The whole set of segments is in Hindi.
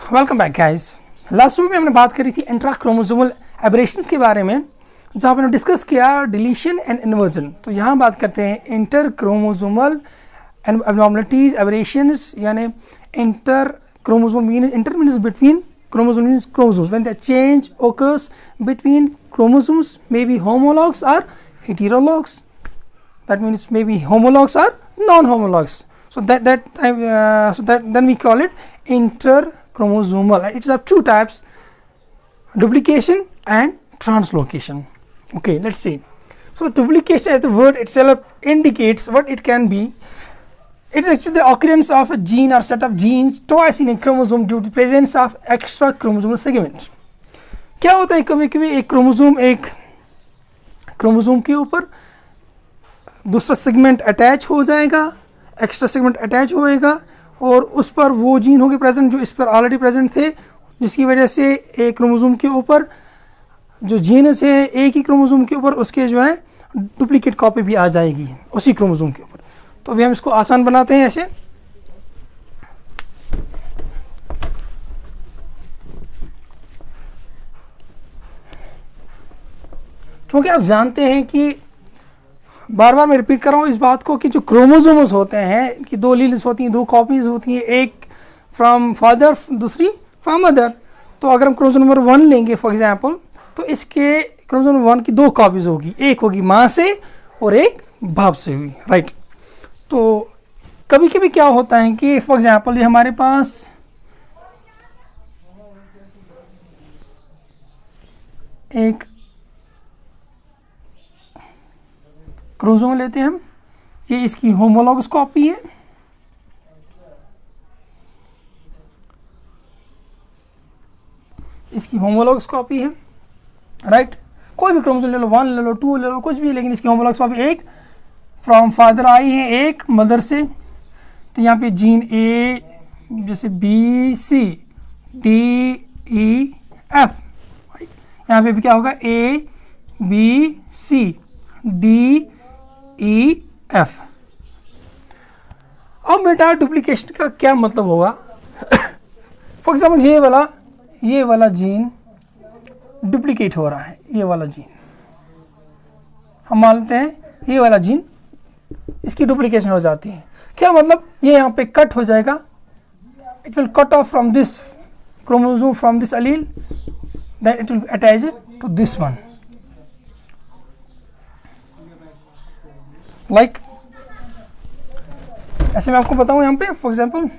Welcome back guys. Last week में हमने बात करी थी इंट्रा क्रोमोसोमल एबरेशंस के बारे में, जहाँ पर हमने डिस्कस किया डिलीशन एंड इन्वर्जन। तो यहाँ बात करते हैं इंटर क्रोमोसोमल एबनॉर्मलिटीज एबरेशंस, यानी inter chromosomal mean inter means between chromosomes when the change occurs between chromosomes may be homologs or heterologs. That means maybe homologs or non-homologs. So then we call it interchromosomal. It's of two types: duplication and translocation. Okay, let's see. So duplication, as the word itself indicates what it can be, it is actually the occurrence of a gene or set of genes twice in a chromosome due to the presence of extra chromosomal segments. क्या होता है, कभी कभी एक क्रोमोसोम के ऊपर दूसरा सेगमेंट अटैच हो जाएगा, एक्स्ट्रा सेगमेंट अटैच होएगा और उस पर वो जीन होंगे प्रेजेंट जो इस पर ऑलरेडी प्रेजेंट थे, जिसकी वजह से एक क्रोमोसोम के ऊपर जो जीनस है एक ही क्रोमोसोम के ऊपर उसके जो है डुप्लीकेट कॉपी भी आ जाएगी उसी क्रोमोसोम के ऊपर। तो अभी हम इसको आसान बनाते हैं ऐसे। क्योंकि आप जानते हैं कि बार बार मैं रिपीट कर रहा हूँ इस बात को कि जो क्रोमोसोम्स होते हैं इनकी दो लील्स होती हैं, दो कॉपीज होती हैं, एक फ्रॉम फादर दूसरी फ्रॉम मदर। तो अगर हम क्रोमोसोम नंबर 1 लेंगे फॉर एग्जांपल, तो इसके क्रोमोसोम नंबर 1 की दो कॉपीज होगी, एक होगी माँ से और एक बाप से हुई, राइट। तो कभी कभी क्या होता है कि फॉर एग्जांपल ये हमारे पास एक क्रोमोसोम लेते हैं हम, ये इसकी होमोलॉगस कॉपी है, इसकी होमोलॉगस कॉपी है, राइट। कोई भी क्रोमोसोम ले लो, 1 ले लो, 2 ले लो, कुछ भी, लेकिन इसकी होमोलॉगस कॉपी एक फ्रॉम फादर आई है, एक मदर से। तो यहाँ पे जीन ए जैसे B C D E F, यहाँ पे भी क्या होगा A B C D E F. अब बेटा डुप्लीकेशन का क्या मतलब होगा? फॉर एग्जाम्पल ये वाला जीन डुप्लीकेट हो रहा है, ये वाला जीन हम मानते हैं ये वाला जीन इसकी डुप्लीकेशन हो जाती है। क्या मतलब? ये यहाँ पे कट हो जाएगा, it will cut off from this chromosome from this allele, then it will attach to this one, like ऐसे मैं आपको बताऊं यहाँ पे फॉर एग्जांपल।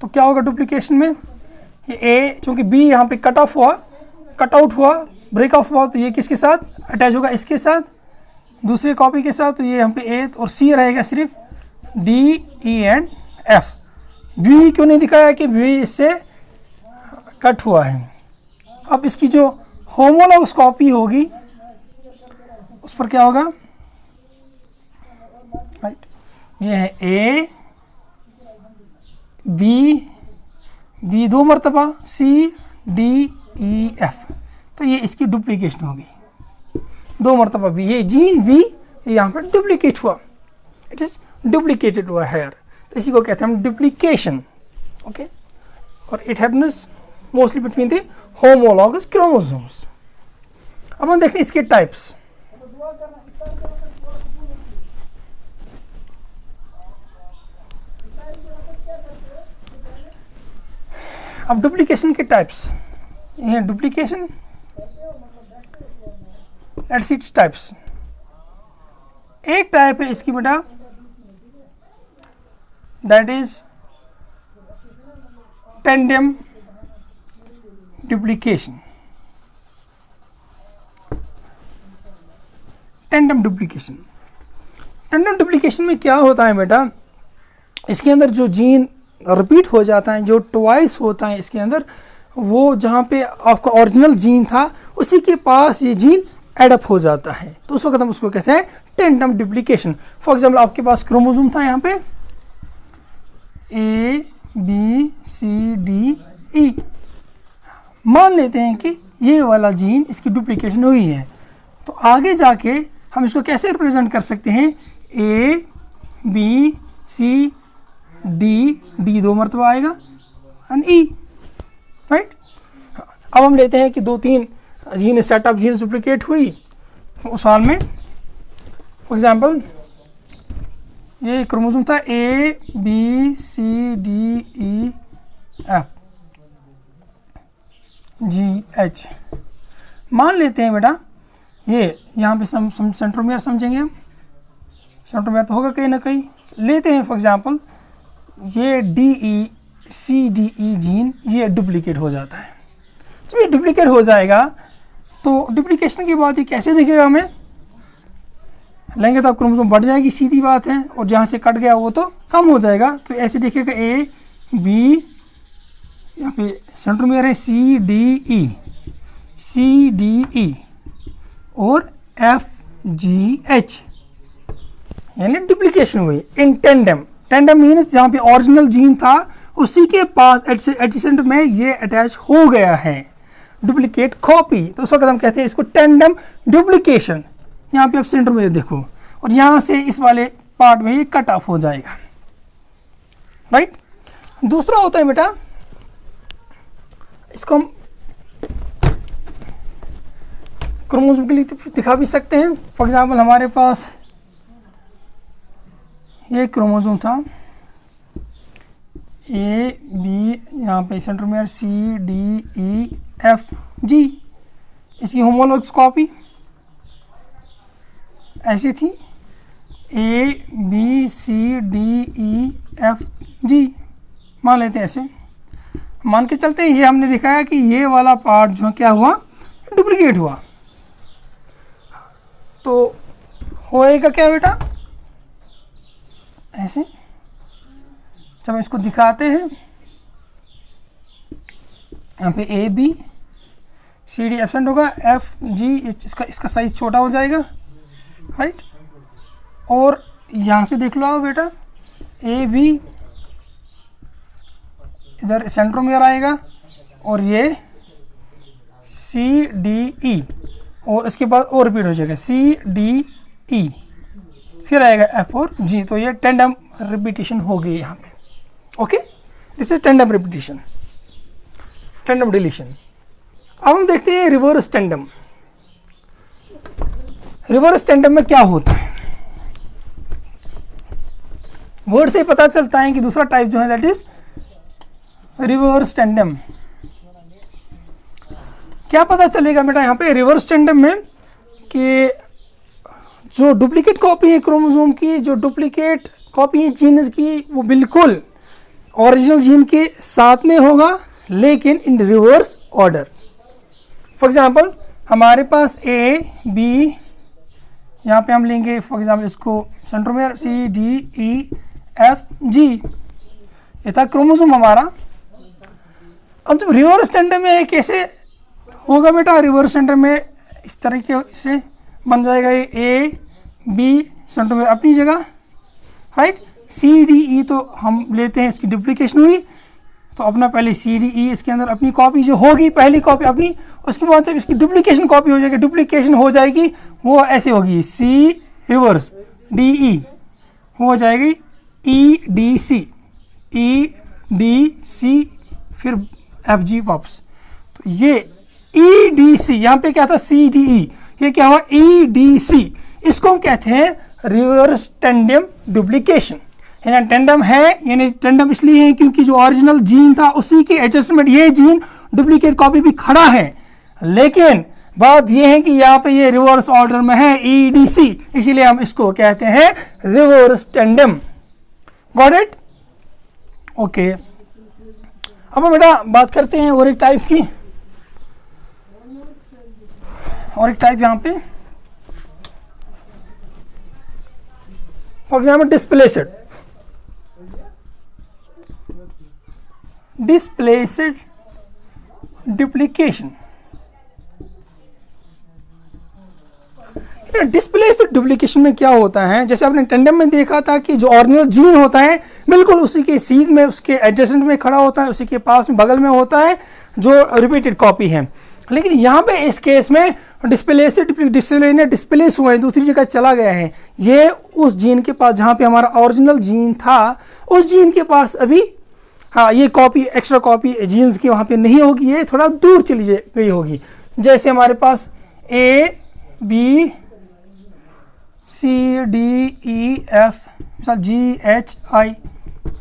तो क्या होगा डुप्लीकेशन में? ये ए चूंकि बी यहाँ पे कट ऑफ हुआ, कट आउट हुआ, ब्रेक ऑफ हुआ, तो ये किसके साथ अटैच होगा? इसके साथ, दूसरे कॉपी के साथ। तो ये यहाँ पे ए और सी रहेगा सिर्फ, D E and F. B क्यों नहीं दिखाया कि बी इससे कट हुआ है। अब इसकी जो होमोलॉगस कॉपी होगी उस पर क्या होगा? राइट, ये है ए बी 2 मरतबा, सी डी ई एफ। तो ये इसकी डुप्लीकेशन होगी 2 मरतबा भी, ये जीन भी यहाँ पर डुप्लीकेट हुआ, इट इज डुप्लीकेटेड हुआ हेयर। तो इसी को कहते हैं हम डुप्लीकेशन, ओके। और it happens mostly between the homologous chromosomes. अब हम देखते हैं इसके टाइप्स। अब डुप्लीकेशन के टाइप्स, ये duplication, let's see its types. एक टाइप है इसकी बेटा, that is tandem duplication. Tandem duplication, tandem duplication में क्या होता है बेटा? इसके अंदर जो जीन रिपीट हो जाता है, जो ट्वाइस होता है इसके अंदर, वो जहाँ पे आपका ओरिजिनल जीन था उसी के पास ये जीन एडअप हो जाता है, तो उस वक्त हम उसको कहते हैं टेंडम डुप्लीकेशन। फॉर एग्जाम्पल आपके पास क्रोमोसोम था यहाँ पे ए बी सी डी ई, मान लेते हैं कि ये वाला जीन इसकी डुप्लीकेशन हुई है, तो आगे जाके हम इसको कैसे रिप्रेजेंट कर सकते हैं? ए बी सी डी 2 मरतबा आएगा एंड ई, राइट। अब हम लेते हैं कि 2-3 gene set of genes duplicate हुई उस हाल में। फॉर एग्जांपल ये क्रोमोसोम था ABCDEF GH। मान लेते हैं बेटा ये यहाँ पे सेंट्रोमियर समझेंगे हम, सेंट्रोमियर तो होगा कहीं ना कहीं। लेते हैं फॉर एग्जांपल ये DECDE जीन ये डुप्लीकेट हो जाता है। जब ये डुप्लीकेट हो जाएगा तो डुप्लीकेशन के बाद ये कैसे दिखेगा, हमें लेंगे तो अब क्रोमोसोम बढ़ जाएगी, सीधी बात है, और जहाँ से कट गया वो तो कम हो जाएगा। तो ऐसे दिखेगा A B, यहाँ पे सेंट्रोमियर है CDE और FGH, यानी डुप्लीकेशन हुई इन टेंडम। टेंडम मीन्स जहाँ पे ओरिजिनल जीन था उसी के पास एडजेसेंट में ये अटैच हो गया है, डुप्लीकेट कॉपी। तो उस वक्त हम कहते हैं इसको टेंडम डुप्लीकेशन। यहाँ पे आप सेंटर में देखो और यहाँ से इस वाले पार्ट में ये कट ऑफ हो जाएगा, राइट। दूसरा होता है बेटा, इसको हम क्रोमोसोम के लिए दिखा भी सकते हैं। फॉर एग्जांपल हमारे पास ये क्रोमोसोम था AB, यहाँ पे सेंट्रोमियर CDEFG, इसकी होमोलॉग्स कॉपी ऐसी थी ABCDEFG। मान लेते हैं ऐसे, मान के चलते हैं ये हमने दिखाया कि ये वाला पार्ट जो क्या हुआ, डुप्लीकेट हुआ। तो होएगा क्या बेटा, ऐसे जब इसको दिखाते हैं यहाँ पे ABCD एब्सेंट होगा, FG इसका साइज छोटा हो जाएगा, राइट। और यहाँ से देख लो आप बेटा AB इधर सेंट्रोमियर आएगा और ये CDE और इसके बाद और रिपीट हो जाएगा CDE, फिर आएगा F और G। तो ये टेंडम रिपीटिशन हो गई यहाँ पे, okay. This is tandem repetition, tandem deletion. अब हम देखते हैं रिवर्स टेंडम। रिवर्स टेंडम में क्या होता है, वर्ड से पता चलता है कि दूसरा टाइप जो है दैट इज रिवर्स टेंडम। क्या पता चलेगा बेटा यहाँ पे रिवर्स टेंडम में कि जो डुप्लीकेट कॉपी है क्रोमोसोम की, जो डुप्लीकेट कॉपी है जीन्स की, वो बिल्कुल ओरिजिनल जीन के साथ में होगा लेकिन इन रिवर्स ऑर्डर। फॉर एग्जांपल हमारे पास A B, यहाँ पे हम लेंगे फॉर एग्जांपल इसको सेंट्रोमियर CDEFG, ये था क्रोमोसोम हमारा। अब जब रिवर्स टेंडम में कैसे होगा बेटा, रिवर्स टेंडम में इस तरीके से बन जाएगा ये A B सेंट्रोमियर अपनी जगह, राइट। CDE तो हम लेते हैं इसकी डुप्लीकेशन हुई तो अपना पहले CDE इसके अंदर अपनी कॉपी जो होगी, पहली कॉपी अपनी, उसके बाद जब इसकी डुप्लीकेशन कॉपी हो जाएगी, डुप्लीकेशन हो जाएगी वो ऐसे होगी C रिवर्स DE, वो हो जाएगी EDC फिर FG वापस। तो ये EDC, यहाँ पे क्या था CDE, ये क्या हुआ EDC। इसको हम कहते हैं रिवर्स टेंडम डुप्लीकेशन। यानी टेंडम है, यानी टेंडम इसलिए है क्योंकि जो ओरिजिनल जीन था उसी के एडजस्टमेंट ये जीन डुप्लीकेट कॉपी भी खड़ा है, लेकिन बात ये है कि यहाँ पे ये रिवर्स ऑर्डर में है EDC, इसीलिए हम इसको कहते हैं reverse tandem. Got it, okay. अब हम बेटा बात करते हैं और एक टाइप की, और एक टाइप यहाँ पे for example displaced duplication. Displaced duplication में क्या होता है, जैसे आपने टेंडम में देखा था कि जो ओरिजिनल जीन होता है बिल्कुल उसी के सीध में, उसके एडजेसेंट में खड़ा होता है, उसी के पास में बगल में होता है जो रिपीटेड कॉपी है। लेकिन यहाँ पे इस केस में डिस्प्लेस हुआ है, दूसरी जगह चला गया है। ये उस जीन के पास जहाँ पे हमारा ओरिजिनल जीन था, उस जीन के पास अभी हाँ ये कॉपी एक्स्ट्रा कॉपी जीन्स की वहाँ पे नहीं होगी, ये थोड़ा दूर चली गई होगी। जैसे हमारे पास A, B, C, D, E, F, मिसाल G, H, I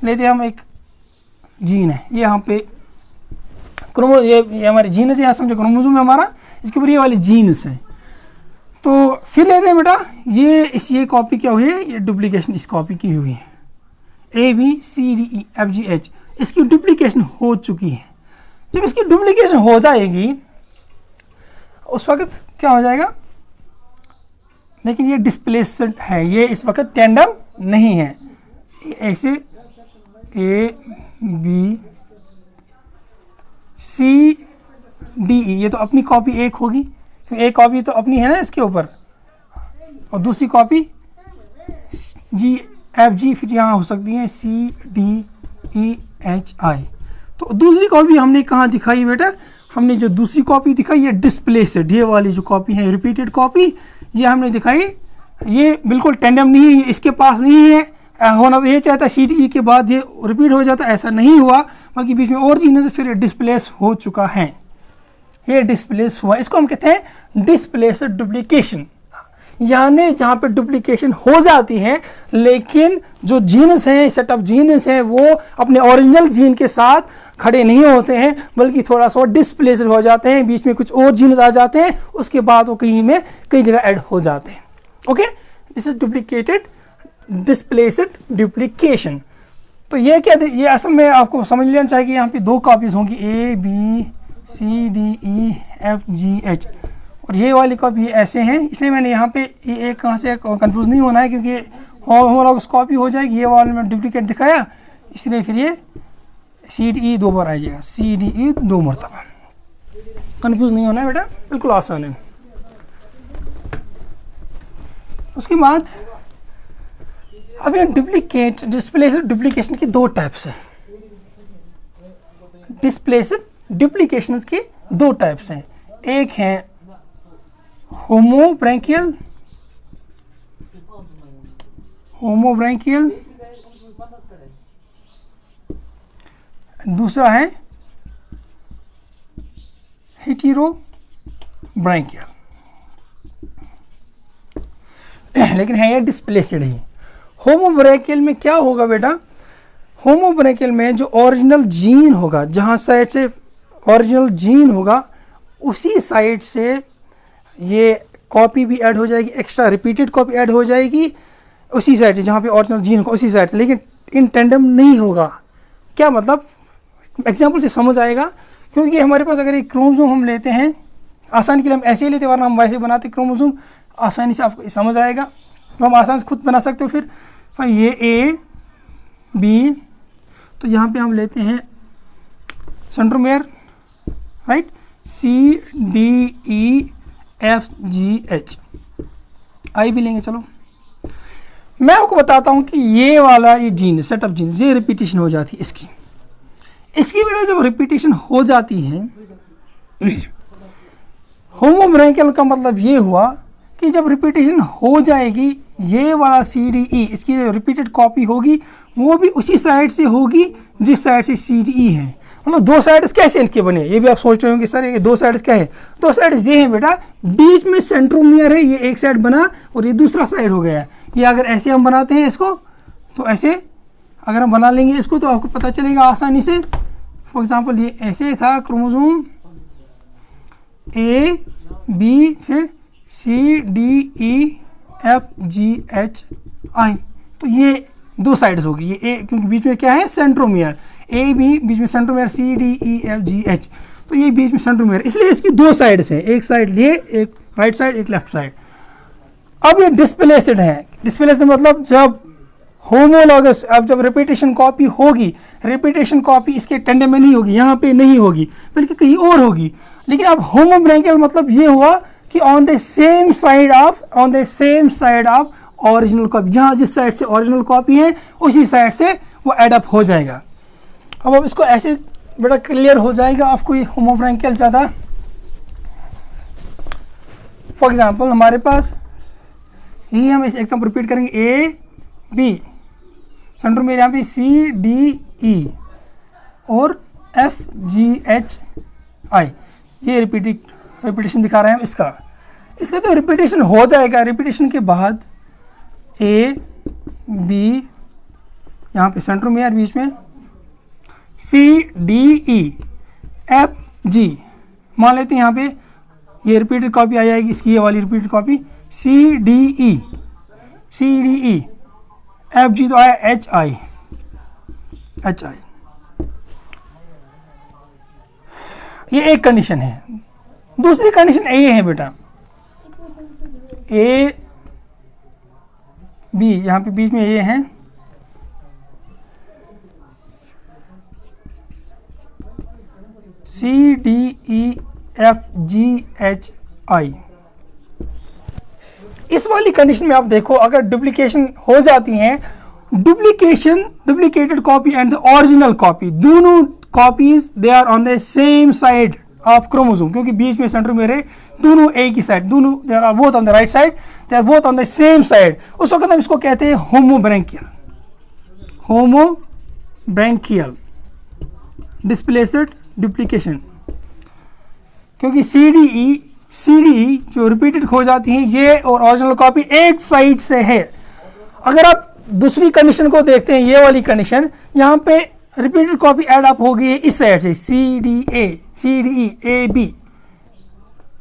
लेते हैं हम, एक जीन है ये यहाँ पे ये हमारे जीनस है, यहाँ समझो क्रोमोसोम है हमारा, इसके ऊपर ये वाली जीनस है। तो फिर लेते हैं बेटा ये कॉपी क्या हुई है, ये डुप्लीकेशन इस कॉपी की हुई है, A, B, C, D, E, F, G, H, इसकी डुप्लीकेशन हो चुकी है। जब इसकी डुप्लीकेशन हो जाएगी उस वक्त क्या हो जाएगा, लेकिन ये डिस्प्लेस्ड है, ये इस वक्त टेंडम नहीं है। ऐसे A, B, C, D, E, ये तो अपनी कॉपी एक होगी, एक कॉपी तो अपनी है ना इसके ऊपर, और दूसरी कॉपी G, F, G, फिर यहाँ हो सकती है C, D, E, H, I। तो दूसरी कॉपी हमने कहाँ दिखाई बेटा, हमने जो दूसरी कॉपी दिखाई ये डिस्प्लेस्ड, ये वाली जो कॉपी है रिपीटेड कॉपी, ये हमने दिखाई, ये बिल्कुल टेंडम नहीं है, इसके पास नहीं है। होना तो ये चाहता सी डी के बाद ये रिपीट हो जाता, ऐसा नहीं हुआ, बल्कि बीच में और जीनस से फिर डिस्प्लेस हो चुका है, ये डिस्प्लेस हुआ। इसको हम कहते हैं डिस्प्लेस्ड डुप्लीकेशन, यानी जहाँ पे डुप्लीकेशन हो जाती है लेकिन जो जीनस हैं, सेटअप जीनस हैं, वो अपने ओरिजिनल जीन के साथ खड़े नहीं होते हैं, बल्कि थोड़ा सा डिस्प्लेस्ड हो जाते हैं, बीच में कुछ और जीनस आ जाते हैं, उसके बाद वो कई जगह ऐड हो जाते हैं। Okay, this is duplicated displaced duplication. तो ये क्या, ये असल में आपको समझ लेना चाहिए कि यहाँ पे दो कॉपीज होंगी, A, B, C, D, E, F, G, H, और ये वाली कॉपी ऐसे हैं, इसलिए मैंने यहाँ पे ये एक कहाँ से कंफ्यूज नहीं होना है, क्योंकि होमोलॉगस कॉपी हो जाएगी, ये वाला में डुप्लीकेट दिखाया, इसलिए फिर ये C, D, E 2 बार आ जाएगा, C, D, E 2 मरतबा, कंफ्यूज नहीं होना है बेटा, बिल्कुल आसान है। उसके बाद अब ये डुप्लीकेट डिस्प्लेस्ड डुप्लीकेशन की दो टाइप्स है, डिस्प्लेस्ड डुप्लीकेशंस की दो टाइप्स हैं, एक है होमोब्रैंकियल, दूसरा है हेटेरोब्रैंकियल, लेकिन है ये डिस्प्लेस्ड ही। होमोब्रैंकियल में क्या होगा बेटा, होमोब्रैंकियल में जो ओरिजिनल जीन होगा, जहाँ साइड से ओरिजिनल जीन होगा उसी साइड से ये कॉपी भी ऐड हो जाएगी, एक्स्ट्रा रिपीटेड कॉपी ऐड हो जाएगी उसी साइड से जहाँ पे ओरिजिनल जीन होगा उसी साइड से, लेकिन इन टेंडम नहीं होगा। क्या मतलब, एग्जाम्पल से समझ आएगा, क्योंकि हमारे पास अगर एक क्रोमोसोम हम लेते हैं, आसानी के लिए हम ऐसे ही लेते, वरना हम वैसे बनाते क्रोमोसोम, आसानी से आपको समझ आएगा, तो हम आसानी से खुद बना सकते हो। फिर ये A, B, तो यहाँ पे हम लेते हैं centromere, right, C, D, E, F, G, H, I भी लेंगे। चलो मैं आपको बताता हूँ कि ये वाला ये जीन, सेटअप जीन, ये रिपीटेशन हो जाती है इसकी बेटा जब रिपीटेशन हो जाती है, होमोब्रैंकियल का मतलब ये हुआ कि जब रिपीटेशन हो जाएगी, ये वाला CDE इसकी जो रिपीटेड कॉपी होगी वो भी उसी साइड से होगी जिस साइड से CDE है। मतलब दो साइड्स कैसे इनके बने, ये भी आप सोच रहे होंगे सर ये दो साइड्स क्या है, दो साइड्स ये हैं बेटा, बीच में सेंट्रोमियर है, ये एक साइड बना और ये दूसरा साइड हो गया। ये अगर ऐसे हम बनाते हैं इसको, तो ऐसे अगर हम बना लेंगे इसको तो आपको पता चलेगा आसानी से। फॉर एग्जांपल ये ऐसे था क्रोमोसोम A, B, फिर C, D, E, F, G, H, I, तो ये दो साइड्स होगी, ये A, क्योंकि बीच में क्या है सेंट्रोमियर, A, B, बीच में centromere C, D, E, F, G, H, तो ये बीच में सेंट्रोमियर, इसलिए इसकी दो साइड्स हैं, एक साइड ये, एक राइट साइड, एक लेफ्ट साइड। अब ये डिस्प्लेस्ड है, डिस्प्लेस्ड मतलब जब होमोलॉगस, अब जब रिपीटेशन कॉपी होगी, रिपीटेशन कॉपी इसके टेंडम में नहीं होगी, यहाँ पे नहीं होगी, बल्कि कहीं और होगी। लेकिन अब होमोब्रैंकियल मतलब ये हुआ कि on the same side of original copy, जहाँ जिस साइड से ओरिजिनल कॉपी है उसी साइड से वो एडअप हो जाएगा। अब इसको ऐसे बड़ा क्लियर हो जाएगा आपको, ये होमोब्रैंकियल ज़्यादा फॉर एग्जांपल हमारे पास यही हम इस एग्जाम्पल रिपीट करेंगे, ए बी, सेंट्रोमियर यहाँ पे सी डी ई और एफ जी एच आई, ये रिपीटेशन दिखा रहे हैं इसका तो रिपीटेशन हो जाएगा। रिपीटेशन के बाद ए बी, यहाँ पे सेंट्रोमियर बीच में, सी डी ई एफ जी, मान लेते हैं यहाँ पे ये रिपीटेड कॉपी आ जाएगी इसकी, ये वाली repeated copy, C D E F G तो आया एच आई। ये एक कंडीशन है। दूसरी कंडीशन ये है बेटा, ए बी, यहाँ पे बीच में ये है, C D E F G H I. इस वाली कंडीशन में आप देखो, अगर डुप्लीकेशन हो जाती है, duplicated copy and the original copy, दोनों copies they are on the same side of chromosome, क्योंकि बीच में सेंट्रोमियर है, दोनों एक ही साइड, दोनों they are both on the right side, they are both on the same side, उस वक्त हम इसको कहते हैं होमोब्रैंकियल डिस्प्लेस्ड डुप्लीकेशन। क्योंकि सी डी ई जो रिपीटेड हो जाती हैं, ये और ओरिजिनल कॉपी एक साइड से है। अगर आप दूसरी कंडीशन को देखते हैं, ये वाली कंडीशन, यहाँ पे रिपीटेड कॉपी ऐड अप हो गई है इस साइड से, C D E A B,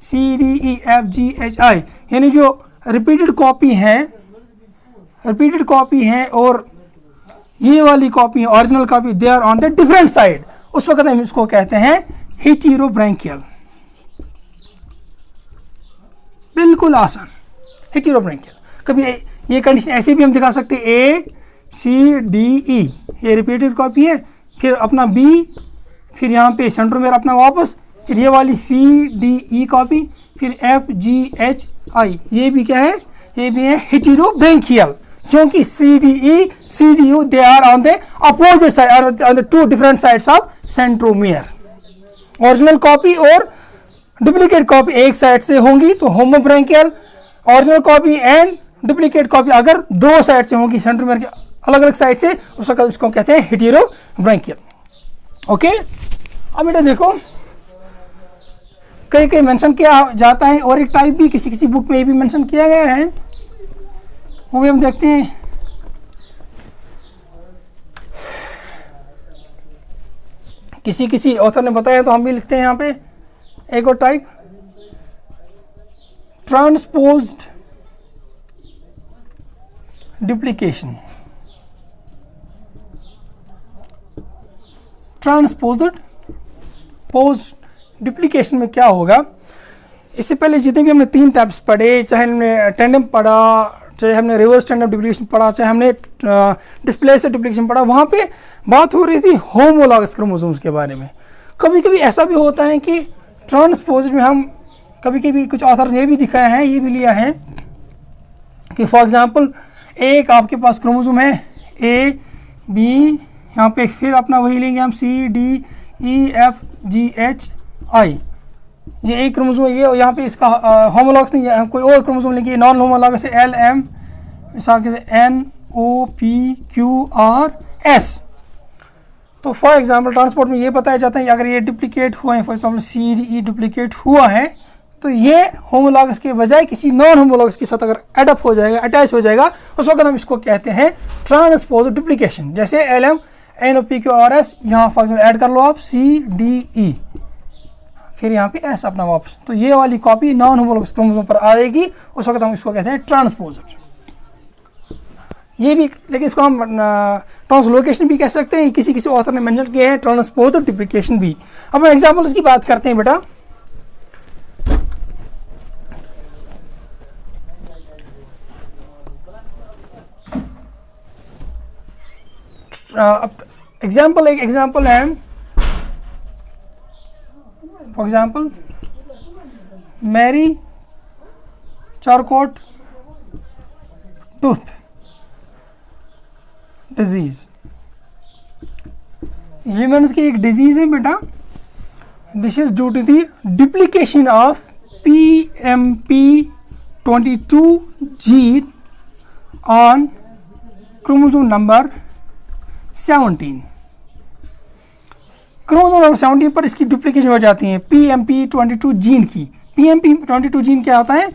C D E F G H I, यानी जो रिपीटेड कॉपी है और ये वाली copy original copy, they are on the different side, उस वक्त हम इसको कहते हैं हेटेरोब्रैंकियल। बिल्कुल आसान, हेटेरोब्रैंकियल। कभी ये कंडीशन ऐसे भी हम दिखा सकते हैं, ए सी डी ई, ये रिपीटेड कॉपी है, फिर अपना बी, फिर यहाँ पे सेंट्रोमियर अपना वापस, फिर ये वाली सी डी ई कॉपी, फिर एफ जी एच आई, ये भी क्या है, ये भी है हेटेरोब्रैंकियल, क्योंकि C D U they are on the opposite side, on the two different sides of centromere. Original copy और डुप्लीकेट कॉपी एक साइड से होंगी तो homobrachial, original copy and duplicate copy अगर दो साइड से होंगी, सेंट्रोमियर के अलग अलग साइड से, उसको कहते हैं हेटेरोब्रैंकियल। ओके, अब बेटा देखो, कहीं मेंशन किया जाता है, और एक टाइप भी किसी बुक में ये भी मेंशन किया गया है, वो भी हम देखते हैं। किसी ऑथर ने बताया तो हम भी लिखते हैं यहाँ पे, एक और टाइप, ट्रांसपोज्ड डुप्लीकेशन। डुप्लीकेशन में क्या होगा, इससे पहले जितने भी हमने 3 टाइप्स पढ़े, चाहे हमने टेंडम पढ़ा, चाहे हमने रिवर्स टेंडम डुप्लीकेशन पढ़ा, चाहे हमने डिस्प्लेस्ड डुप्लीकेशन पढ़ा, वहाँ पे बात हो रही थी होमोलॉगस क्रोमोसोम्स के बारे में। कभी कभी ऐसा भी होता है कि ट्रांसपोज्ड में हम कभी कुछ ऑथर्स ये भी दिखाया है, ये भी लिया है कि फॉर एग्जांपल एक आपके पास क्रोमोसोम है ए बी, यहाँ पे फिर अपना वही लेंगे हम C D E F G H I, ये एक क्रोमोसोम है, ये यहाँ पे इसका होमोलॉगस नहीं है, कोई और क्रोमोसोम लेंगे नॉन होमोलॉगस है, एल एम, मिसाल के N O P Q R S. तो फॉर एग्जांपल ट्रांसपोर्ट में ये बताया जाता है कि अगर ये डुप्लीकेट हुआ है, for example C D E duplicate हुआ है, तो ये होमोलॉगस के बजाय किसी नॉन होमोलॉगस के साथ अगर एडअप हो जाएगा, अटैच हो जाएगा, उस वक्त हम इसको कहते हैं ट्रांसपोज डुप्लीकेशन। जैसे L M N O P Q R S, यहाँ फॉर एग्जाम्पल ऐड कर लो आप सी डी ई, फिर यहाँ पे एस अपना वापस, तो ये वाली कॉपी नॉन होमोलॉगस क्रोमोसोम पर आएगी, उस वक्त हम इसको कहते हैं ट्रांसपोजर। ये भी, लेकिन इसको हम ट्रांसलोकेशन भी कह सकते हैं, किसी ऑथर ने मेंशन किया है ट्रांसपोजर डुप्लीकेशन भी। अब हम एग्जाम्पल इसकी बात करते हैं बेटा। एक एग्जाम्पल है, for example Mary Charcot tooth disease, humans की एक डिजीज है बेटा। This is due to the duplication of PMP 22 gene on chromosome number 17. Chromosome number 17 पर इसकी डुप्लीकेशन हो जाती है PMP22 जीन की. PMP22 जीन क्या होता है?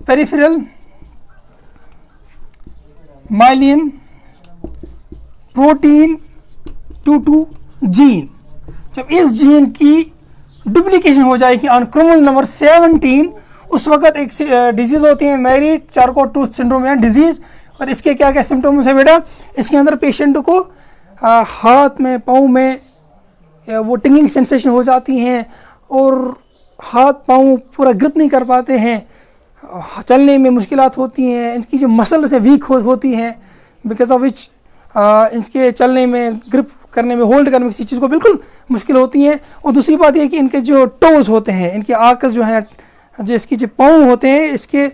Peripheral myelin protein 22 gene. जब इस जीन की डुप्लीकेशन हो जाएगी ऑन क्रोमोसोम नंबर 17, उस वक्त एक डिजीज होती है मैरी चारकोट टूथ सिंड्रोम या डिजीज. और इसके क्या क्या सिम्टम्स है बेटा? इसके अंदर पेशेंट को हाथ में पाँव में वो टिंगलिंग सेंसेशन हो जाती हैं और हाथ पाँव पूरा ग्रिप नहीं कर पाते हैं, चलने में मुश्किलात होती हैं, इनकी जो मसल्स है वीक होती हैं, बिकॉज ऑफ विच इनके चलने में ग्रिप करने में होल्ड करने में किसी चीज़ को बिल्कुल मुश्किल होती है. और दूसरी बात यह कि इनके जो टोज होते हैं, इनके आकस जो हैं, जो इसकी जो पाँव होते हैं, इसके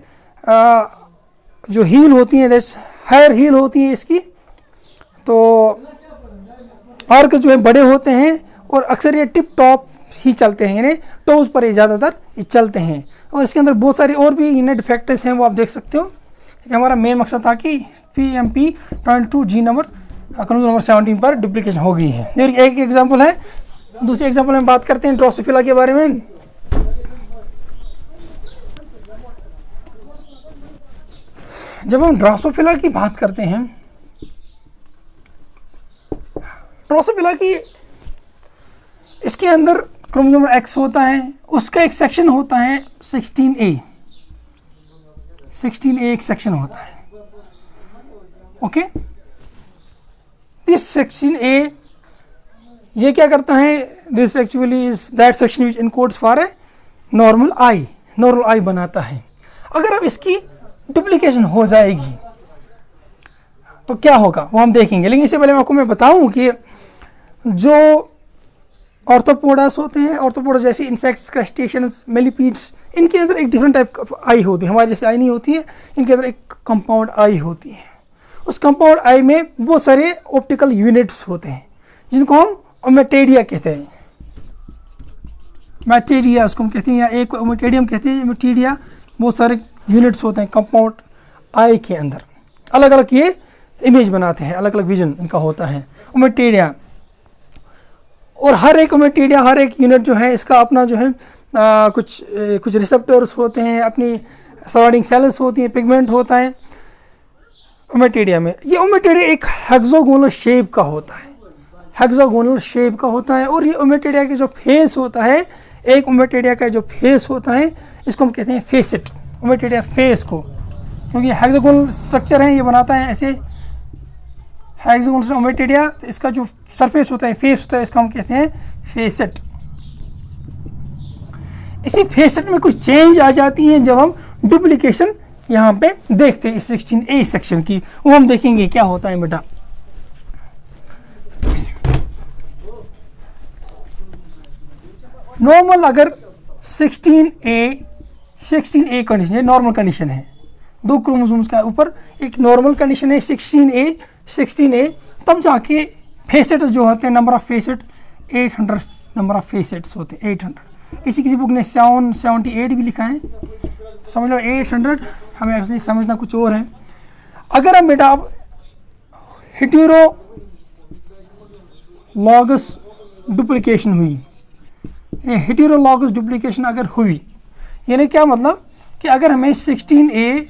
जो हील होती हैं, दैट्स हायर हील होती है इसकी, तो आर्क जो है बड़े होते हैं और अक्सर ये टिप टॉप ही चलते हैं, यानी टोज पर ये ज़्यादातर ये चलते हैं. और इसके अंदर बहुत सारे और भी इनहेरेंट फैक्टर्स हैं, वो आप देख सकते हो. कि हमारा मेन मकसद था कि PMP22 gene number chromosome number 17 पर डुप्लीकेशन हो गई है. एक एग्जांपल है. दूसरे एग्जांपल में बात करते हैं ड्रोसोफिला के बारे में. जब हम ड्रोसोफिला की बात करते हैं, ड्रोसोफिला की इसके अंदर क्रोमोसोम X होता है, उसका एक सेक्शन होता है 16A. 16A एक सेक्शन होता है. ओके, दिस 16A ये क्या करता है? This actually is that section which encodes for a normal eye बनाता है. अगर अब इसकी डुप्लीकेशन हो जाएगी तो क्या होगा वो हम देखेंगे, लेकिन इससे पहले आपको मैं बताऊं कि जो ऑर्थोपोडस होते हैं, ऑर्थोपोडस जैसे इंसेक्ट्स, क्रस्टेशियंस, मिलीपीड्स, इनके अंदर एक डिफरेंट टाइप आई होती है. हमारे जैसे आई नहीं होती है, इनके अंदर एक कंपाउंड आई होती है. उस कंपाउंड आई में बहुत सारे ऑप्टिकल यूनिट्स होते हैं जिनको हम ओमेटेडिया कहते हैं. मैटेरिया उसको हम कहते हैं, या एक ओमेटेडियम कहते हैं. ओमेटेडिया बहुत सारे यूनिट्स होते हैं कंपाउंड आई के अंदर, अलग अलग ये इमेज बनाते हैं, अलग अलग विजन इनका होता है ओमेटेडिया. और हर एक ओमेटेडिया, हर एक यूनिट जो है इसका अपना जो है कुछ रिसेप्टर्स होते हैं, अपनी सराउंडिंग सेल्स होती हैं, पिगमेंट होता है ओमेटेडिया में. ये ओमेटेडिया एक हेक्सागोनल शेप का होता है, हेक्सागोनल शेप का होता है. और ये ओमेटेडिया के जो फेस होता है, एक ओमेटेडिया का जो फेस होता है, इसको हम कहते हैं फेसेट. ओमेटेडिया फेस को, क्योंकि हेक्सागोनल स्ट्रक्चर है, ये बनाता है ऐसे हेक्सागोनल ओमेटेडिया, तो इसका जो सरफेस होता है, फेस होता है, इसको हम कहते हैं फेसेट. इसी फेसेट में कुछ चेंज आ जाती हैं जब हम डुप्लीकेशन यहाँ पे देखते हैं इस 16A सेक्शन की, वो हम देखेंगे क्या होता है बेटा. नॉर्मल अगर 16A कंडीशन है, नॉर्मल कंडीशन है, दो क्रोमोसोम्स का ऊपर एक नॉर्मल कंडीशन है 16A, तब जाके फेसेट्स जो होते हैं, number of facet 800 number of facets होते हैं 800. किसी बुक ने 778 भी लिखा है, तो समझ लो 800, हमें एक्चुअली समझना कुछ और है. अगर हम बेटा अब हेटेरोलॉगस डुप्लीकेशन हुई, हेटेरोलॉगस डुप्लीकेशन अगर हुई, यानी क्या मतलब कि अगर हमें 16A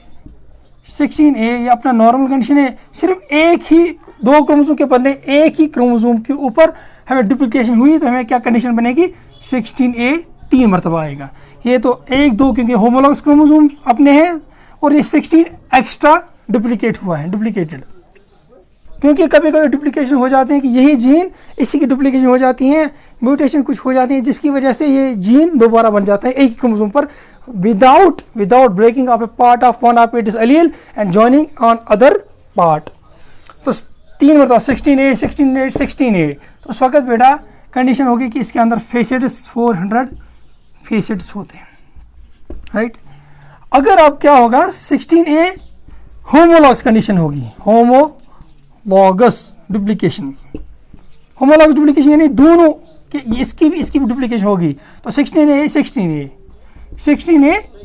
ये अपना नॉर्मल कंडीशन है, सिर्फ एक ही दो क्रोमोसोम के बदले एक ही क्रोमोसोम के ऊपर हमें डुप्लीकेशन हुई, तो हमें क्या कंडीशन बनेगी? 16A 3 मरतबा आएगा. ये तो 1 2 क्योंकि होमोलॉगस क्रोमोसोम अपने हैं, और ये 16 एक्स्ट्रा डुप्लीकेट हुआ है, डुप्लीकेटेड. क्योंकि कभी कभी डुप्लीकेशन हो जाते हैं कि यही जीन इसी की डुप्लीकेशन हो जाती हैं, म्यूटेशन कुछ हो जाती है, जिसकी वजह से ये जीन दोबारा बन जाता है एक ही क्रोमोसोम पर, without breaking off a part of one of its allele and joining on other part. तो 3 मरतबा 16A. तो उस वक्त बेटा कंडीशन होगी कि इसके अंदर फेसेट्स 400 फेसेट्स होते हैं, राइट. अगर अब क्या होगा, 16A होमोलॉगस कंडीशन होगी, होमोलॉगस डुप्लीकेशन यानी दोनों कि इसकी भी डुप्लीकेशन होगी। तो 16A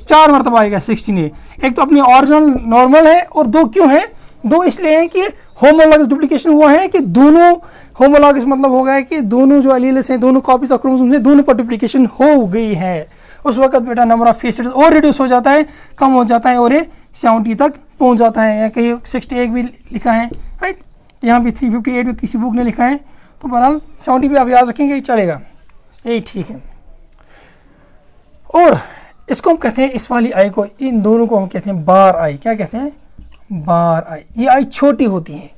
4 मरतबा आएगा 16A। एक तो अपनी ओरिजिनल नॉर्मल है, और दो क्यों है, दो इसलिए हैं कि होमोलॉगस डुप्लीकेशन हुआ है कि दोनों, होमोलॉगस मतलब हो गया कि दोनों जो एलील्स हैं, दोनों कॉपीज ऑफ क्रोमोसोम्स हैं, दोनों पर डुप्लीकेशन हो गई है। उस वक्त बेटा नंबर ऑफ फेसेट्स और रिड्यूस हो जाता है, कम हो जाता है, और ये 70 तक पहुंच जाता है। या कहीं 68 भी लिखा है, राइट, यहाँ भी 358 भी किसी बुक ने लिखा है। तो बहरहाल 70 भी आप याद रखेंगे, चलेगा, यही ठीक है। और इसको हम कहते हैं, इस वाली आई को, इन दोनों को हम कहते हैं बार आई। क्या कहते हैं, बार आई। ये आई छोटी होती है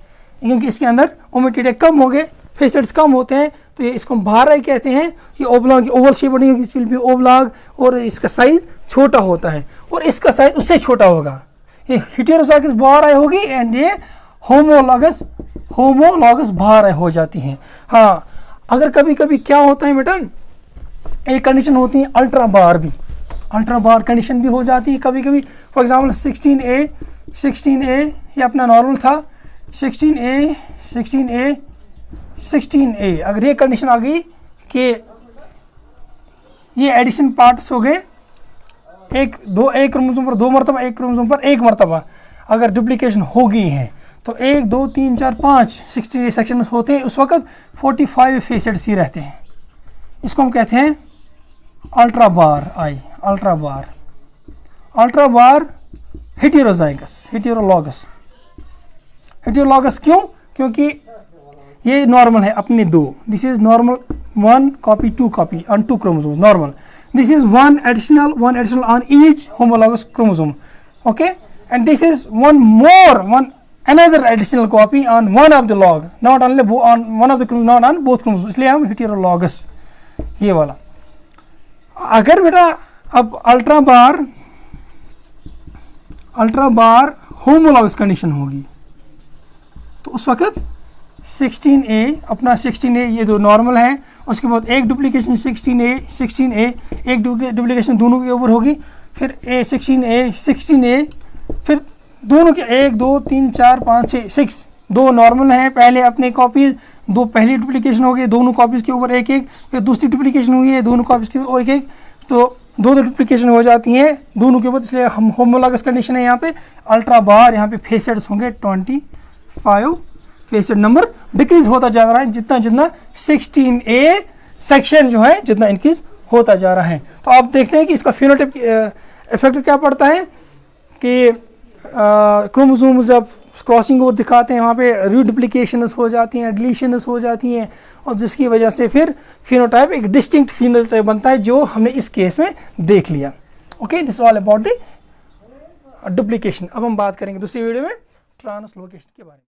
क्योंकि इसके अंदर ओमेटिड कम हो गए, फेसेट्स कम होते हैं, तो ये इसको बार आई कहते हैं। ये ओवलॉग, ओवल शेप बनी होगी, इस विल बी ओवलॉग, और इसका साइज छोटा होता है, और इसका साइज उससे छोटा होगा। ये हेटेरोजाइगस बार आई होगी, एंड ये होमोलॉगस बार आई हो जाती हैं। हाँ, अगर कभी कभी क्या होता है बेटा, एक कंडीशन होती है अल्ट्रा बार भी, अल्ट्रा बार कंडीशन भी हो जाती है कभी कभी। फॉर एग्जांपल 16A ये अपना नॉर्मल था, 16A अगर ये कंडीशन आ गई कि ये एडिशन पार्ट्स हो गए, एक क्रोमोसोम पर 2 मरतबा, एक क्रोमोसोम पर 1 मरतबा अगर डुप्लीकेशन हो गई है, तो 1 2 3 4 5 16A सेक्शन होते हैं। उस वक्त 45 फेसेट्स ही रहते हैं। इसको हम कहते हैं अल्ट्रा बार आई, अल्ट्रा बार हेटेरोलॉगस क्यों, क्योंकि ये नॉर्मल है अपने 2, this is normal 1 copy 2 copy on 2 chromosome normal, this is one additional on each homologous chromosome, okay, and this is another additional copy on one of the log, not only on one of the chromosome, not on both chromosomes, इसलिए हम हेटेरोलॉगस ये वाला। अगर बेटा अब अल्ट्रा बार होमोलॉगस कंडीशन होगी, तो उस वक्त 16A ये जो नॉर्मल है, उसके बाद एक डुप्लीकेशन 16A एक डुप्लीकेशन दोनों के ऊपर होगी, फिर 16A फिर दोनों के 1 2 3 4 5 6 6 दो नॉर्मल हैं, पहले अपने कॉपीज, दो पहली डुप्लीकेशन हो गई दोनों कॉपीज के ऊपर 1 1, फिर दूसरी डुप्लीकेशन हुई है दोनों कॉपीज के ऊपर 1 1, तो दो डुप्लीकेशन हो जाती हैं दोनों के ऊपर, इसलिए हम होमोलॉगस कंडीशन है यहाँ पे। अल्ट्रा बार यहाँ पे फेसेट्स होंगे 25, फेसेट नंबर डिक्रीज होता जा रहा है जितना 16A सेक्शन जो है जितना इंक्रीज होता जा रहा है। तो आप देखते हैं कि इसका फिनोटाइप इफेक्ट क्या पड़ता है कि क्रोमोसोम जब क्रॉसिंग ओवर दिखाते हैं वहाँ पे रीडुप्लीकेशंस हो जाती हैं, डिलीशंस हो जाती हैं, और जिसकी वजह से फिर फिनोटाइप एक डिस्टिंक्ट फिनोटाइप बनता है जो हमने इस केस में देख लिया। Okay, this all about the duplication. अब हम बात करेंगे दूसरी वीडियो में ट्रांसलोकेशन के बारे में।